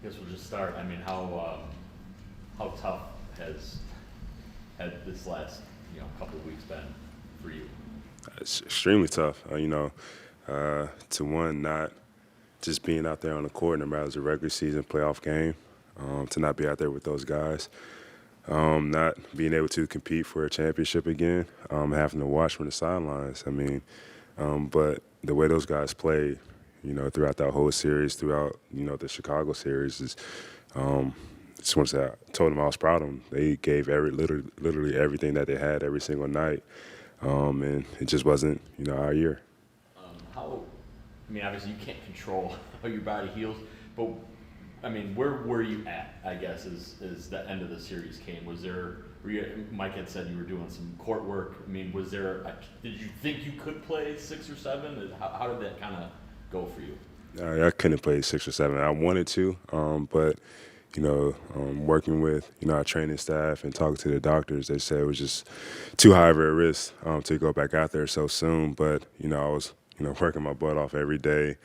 guess we'll just start. I mean, how tough has this last couple of weeks been for you? It's extremely tough. To one, not just being out there on the court, no matter if it's a regular season playoff game, to not be out there with those guys, not being able to compete for a championship again, having to watch from the sidelines. But the way those guys played, throughout that whole series, throughout the Chicago series, is just want to say I told them I was proud of them. They gave literally everything that they had every single night, and it just wasn't our year. Obviously you can't control how your body heals, but where were you at, I guess, as the end of the series came? Mike had said you were doing some court work. Did you think you could play 6 or 7? How did that kind of go for you? I couldn't play 6 or 7. I wanted to, but working with our training staff and talking to the doctors, they said it was just too high of a risk to go back out there so soon. But I was working my butt off every day,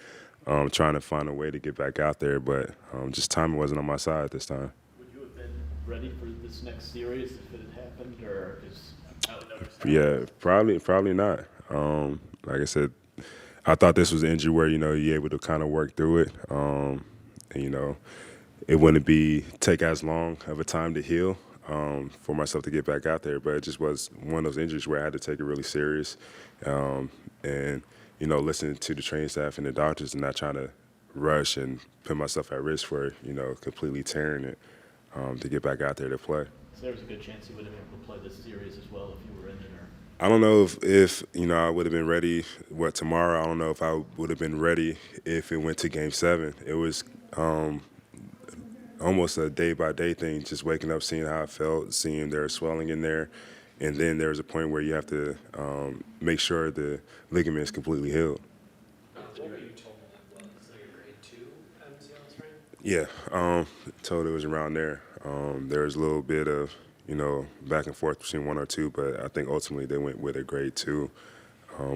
trying to find a way to get back out there. But just timing wasn't on my side this time. Would you have been ready for this next series if it had happened, or just Yeah, probably not. Like I said, I thought this was an injury where you're able to kind of work through it, and it wouldn't take as long of a time to heal for myself to get back out there. But it just was one of those injuries where I had to take it really serious, and listening to the training staff and the doctors and not trying to rush and put myself at risk for completely tearing it to get back out there to play. So there was a good chance you would have been able to play this series as well if you were in it, or? I don't know if I would have been ready tomorrow. I don't know if I would have been ready if it went to Game 7. It was almost a day-by-day thing, just waking up, seeing how I felt, seeing there was swelling in there. And then there was a point where you have to make sure the ligament is completely healed. What were you told that was? Like a grade 2 MCL sprain? Yeah, told it was around there. There was a little bit of, back and forth between 1 or 2, but I think ultimately they went with a grade 2,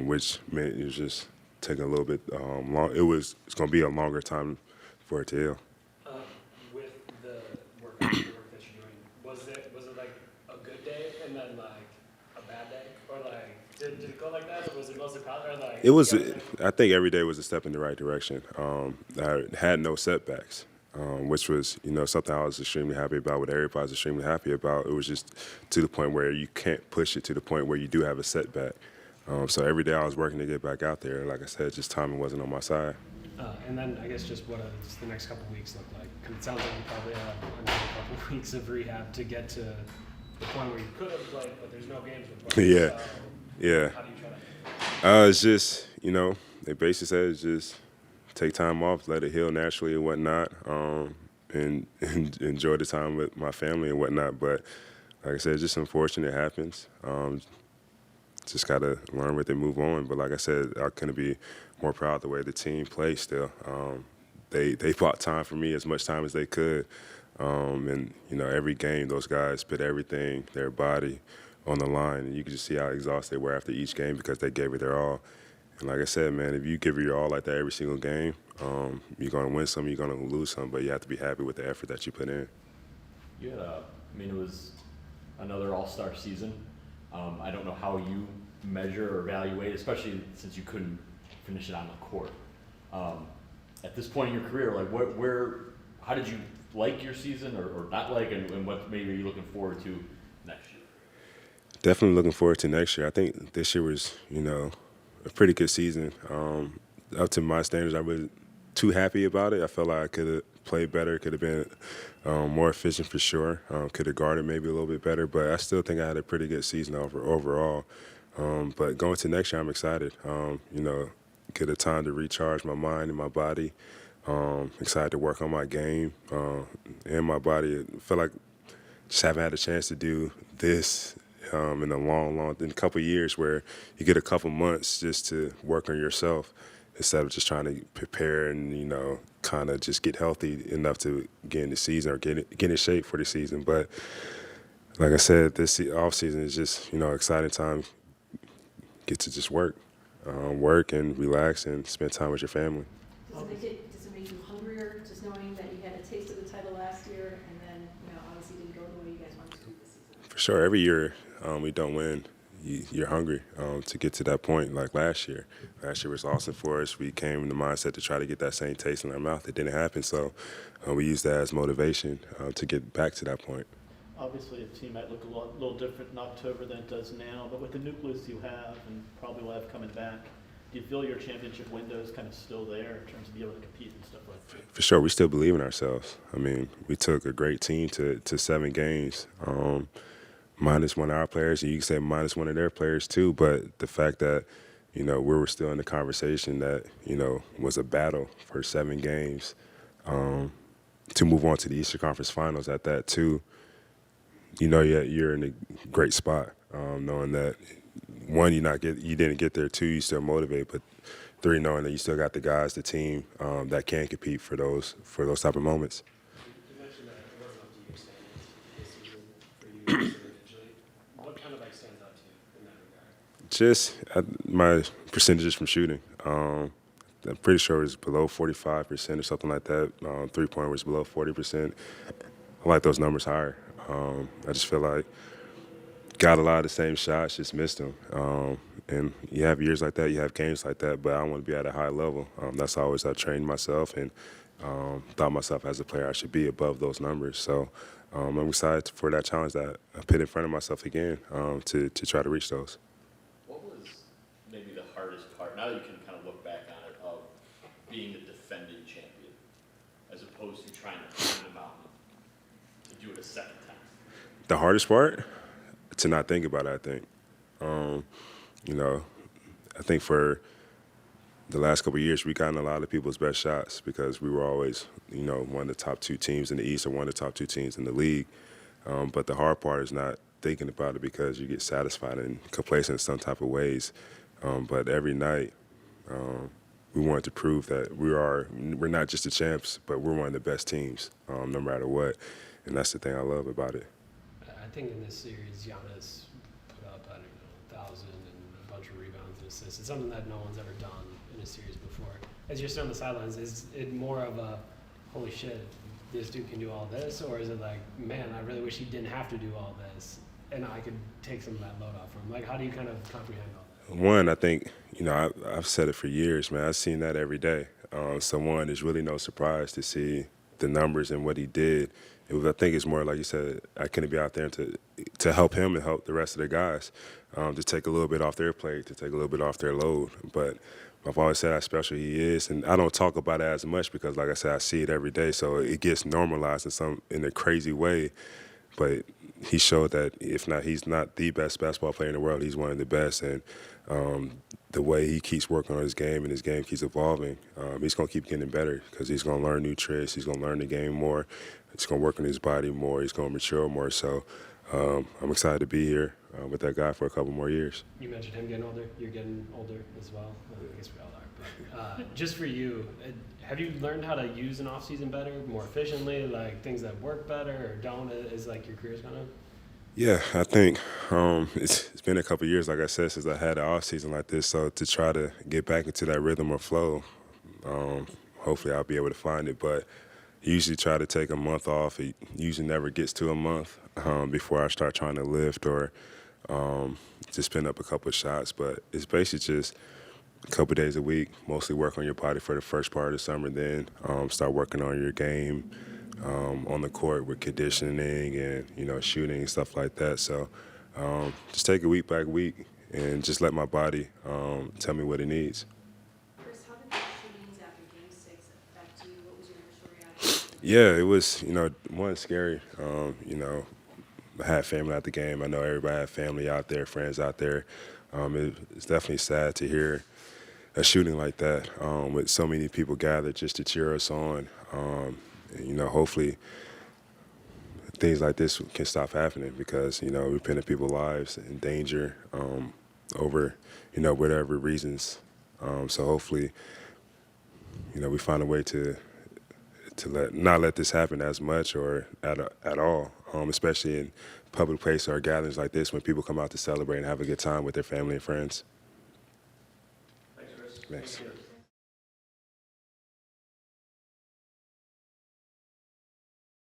which meant it was just taking a little bit long. It's going to be a longer time for it to heal. With the work that you're doing, was it like a good day and then like a bad day, or like did it go like that, or was it mostly positive? Or like It was. I think every day was a step in the right direction. I had no setbacks, which was something I was extremely happy about. What everybody was extremely happy about. It was just to the point where you can't push it to the point where you do have a setback. So every day I was working to get back out there. Like I said, just timing wasn't on my side. And then I guess just what does the next couple of weeks look like? Because it sounds like you probably have another couple of weeks of rehab to get to the point where you could have played, but there's no games with players. Yeah. So Yeah. how do you try that? It's just they basically said it's just take time off, let it heal naturally and whatnot, and enjoy the time with my family and whatnot. But like I said, it's just unfortunate it happens. Just got to learn with it, move on. But like I said, I couldn't be more proud of the way the team played still. They bought time for me, as much time as they could. And every game, those guys put everything, their body, on the line. And you can just see how exhausted they were after each game because they gave it their all. And like I said, man, if you give it your all like that every single game, you're going to win some, you're going to lose some, but you have to be happy with the effort that you put in. You had it was another all-star season. I don't know how you measure or evaluate, especially since you couldn't finish it on the court. At this point in your career, like how did you like your season or not like, and what maybe are you looking forward to next year? Definitely looking forward to next year. I think this year was, a pretty good season. Up to my standards, I wasn't too happy about it. I felt like I could have played better, could have been more efficient for sure, could have guarded maybe a little bit better, but I still think I had a pretty good season overall. But going to next year, I'm excited. Get a time to recharge my mind and my body. Excited to work on my game and my body. I feel like just haven't had a chance to do this in a couple of years, where you get a couple months just to work on yourself instead of just trying to prepare and kind of just get healthy enough to get in the season or get in shape for the season. But like I said, this off season is just exciting time. Get to just work and relax and spend time with your family. Does it make you hungrier just knowing that you you had a taste of the title last year, and then, obviously didn't go the way you guys wanted to this season. For sure, every year we don't win, you're hungry to get to that point. Like last year was awesome for us. We came in the mindset to try to get that same taste in our mouth. It didn't happen, so we used that as motivation to get back to that point. Obviously, a team might look a little different in October than it does now, but with the nucleus you have and probably will have coming back, do you feel your championship window is kind of still there in terms of being able to compete and stuff like that? For sure, we still believe in ourselves. I mean, we took a great team to 7 games, minus one of our players, and you can say minus one of their players too, but the fact that, we were still in the conversation that, was a battle for 7 games to move on to the Eastern Conference Finals at that too, you're in a great spot, knowing that 1, you didn't get there, 2, you still motivated, but 3, knowing that you still got the guys, the team that can compete for those type of moments. You mentioned that it wasn't up to your standards this season for you individually. What kind of stands out to you in that regard? Just my percentages from shooting. I'm pretty sure it was below 45% or something like that. 3-pointer was below 40%. I like those numbers higher. I just feel like got a lot of the same shots, just missed them. And you have years like that, you have games like that, but I want to be at a high level. That's always I trained myself and thought myself as a player I should be above those numbers. So I'm excited for that challenge that I put in front of myself again to try to reach those. What was maybe the hardest part, now that you can kind of look back on it, of being the defending champion, as opposed to trying to climb the mountain to do it a second time? The hardest part? To not think about it, I think. I think for the last couple of years, we gotten a lot of people's best shots because we were always, one of the top 2 teams in the East or one of the top 2 teams in the league. But the hard part is not thinking about it because you get satisfied and complacent in some type of ways. But every night, we wanted to prove that we're not just the champs, but we're one of the best teams, no matter what. And that's the thing I love about it. I think in this series, Giannis put up, 1,000 and a bunch of rebounds and assists. It's something that no one's ever done in a series before. As you're still on the sidelines, is it more of a, holy shit, this dude can do all this? Or is it like, man, I really wish he didn't have to do all this and I could take some of that load off from him? Like, how do you kind of comprehend all that? One, I think, I've said it for years, man. I've seen that every day. So one, there's really no surprise to see the numbers and what he did. I think it's more like you said, I couldn't be out there to help him and help the rest of the guys, to take a little bit off their plate, to take a little bit off their load. But I've always said how special he is, and I don't talk about it as much because, like I said, I see it every day, so it gets normalized in a crazy way. But he showed that if not, he's not the best basketball player in the world. He's one of the best, and the way he keeps working on his game and his game keeps evolving, he's going to keep getting better because he's going to learn new tricks. He's going to learn the game more. He's going to work on his body more. He's going to mature more. So I'm excited to be here with that guy for a couple more years. You mentioned him getting older. You're getting older as well. I guess we all are. But just for you, have you learned how to use an offseason better, more efficiently, like things that work better or don't as like your career's gone on? Yeah, I think it's been a couple of years, like I said, since I had an offseason like this. So to try to get back into that rhythm or flow, hopefully I'll be able to find it. But usually try to take a month off. It usually never gets to a month before I start trying to lift or just spin up a couple of shots. But it's basically just a couple of days a week, mostly work on your body for the first part of the summer, then start working on your game on the court with conditioning and, shooting and stuff like that. So just take it week by week and just let my body tell me what it needs. Khris, how did the shootings after Game 6 affect you? What was your initial reaction? Yeah, it was, one, scary. I had family at the game. I know everybody had family out there, friends out there. It's definitely sad to hear a shooting like that with so many people gathered just to cheer us on. Hopefully things like this can stop happening because, we're putting people's lives in danger over, whatever reasons. So hopefully, we find a way to not let this happen as much or at all, especially in public places or gatherings like this when people come out to celebrate and have a good time with their family and friends. Thanks, Khris. Thanks.